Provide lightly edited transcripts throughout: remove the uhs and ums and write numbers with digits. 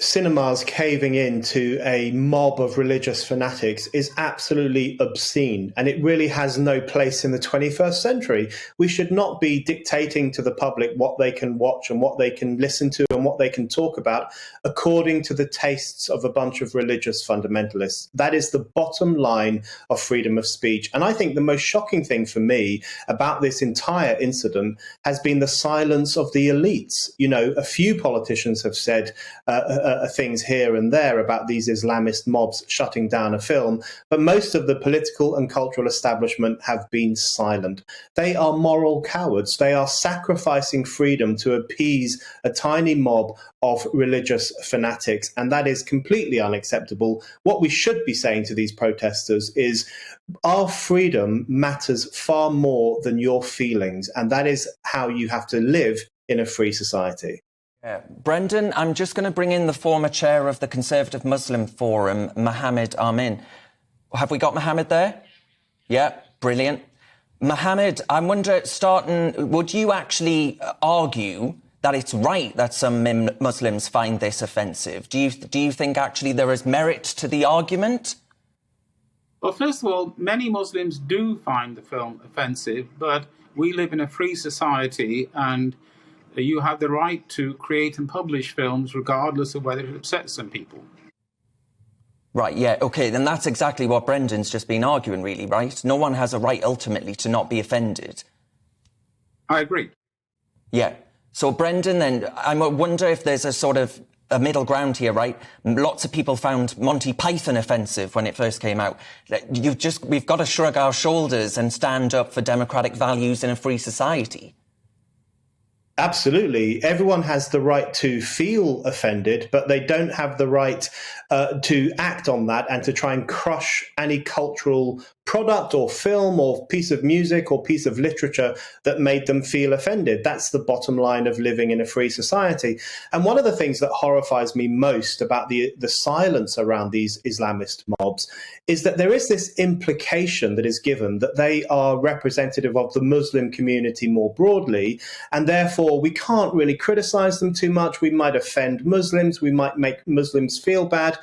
Cinemas caving into a mob of religious fanatics is absolutely obscene, and it really has no place in the 21st century. We should not be dictating to the public what they can watch and what they can listen to and what they can talk about according to the tastes of a bunch of religious fundamentalists. That is the bottom line of freedom of speech. And I think the most shocking thing for me about this entire incident has been the silence of the elites. You know, a few politicians have said things here and there about these Islamist mobs shutting down a film, but most of the political and cultural establishment have been silent. They are moral cowards. They are sacrificing freedom to appease a tiny mob of religious fanatics, and that is completely unacceptable. What we should be saying to these protesters is our freedom matters far more than your feelings, and that is how you have to live in a free society. Brendan, I'm just going to bring in the former chair of the Conservative Muslim Forum, Mohammed Amin. Have we got Mohammed there? Yeah, brilliant. Mohammed, I wonder, would you actually argue that it's right that some Muslims find this offensive? Do you think actually there is merit to the argument? Well, first of all, many Muslims do find the film offensive, but we live in a free society and you have the right to create and publish films regardless of whether it upsets some people. Right, yeah, OK, then that's exactly what Brendan's just been arguing, really, right? No one has a right, ultimately, to not be offended. I agree. Yeah. So, Brendan, then, I wonder if there's a sort of a middle ground here, right? Lots of people found Monty Python offensive when it first came out. We've got to shrug our shoulders and stand up for democratic values in a free society. Absolutely. Everyone has the right to feel offended, but they don't have the right to act on that and to try and crush any cultural product or film or piece of music or piece of literature that made them feel offended. That's the bottom line of living in a free society. And one of the things that horrifies me most about the silence around these Islamist mobs is that there is this implication that is given that they are representative of the Muslim community more broadly, and therefore we can't really criticize them too much. We might offend Muslims, we might make Muslims feel bad.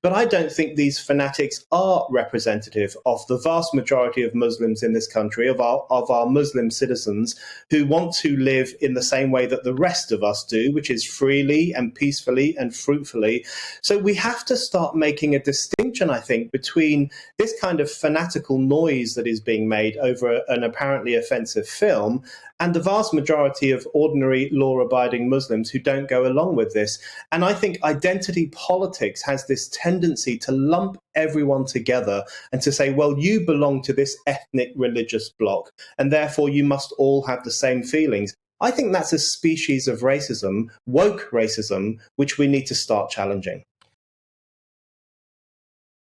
But I don't think these fanatics are representative of the vast majority of Muslims in this country, of our Muslim citizens who want to live in the same way that the rest of us do, which is freely and peacefully and fruitfully. So we have to start making a distinction, I think, between this kind of fanatical noise that is being made over an apparently offensive film and the vast majority of ordinary law-abiding Muslims who don't go along with this. And I think identity politics has this tendency to lump everyone together and to say, well, you belong to this ethnic religious bloc, and therefore you must all have the same feelings. I think that's a species of racism, woke racism, which we need to start challenging.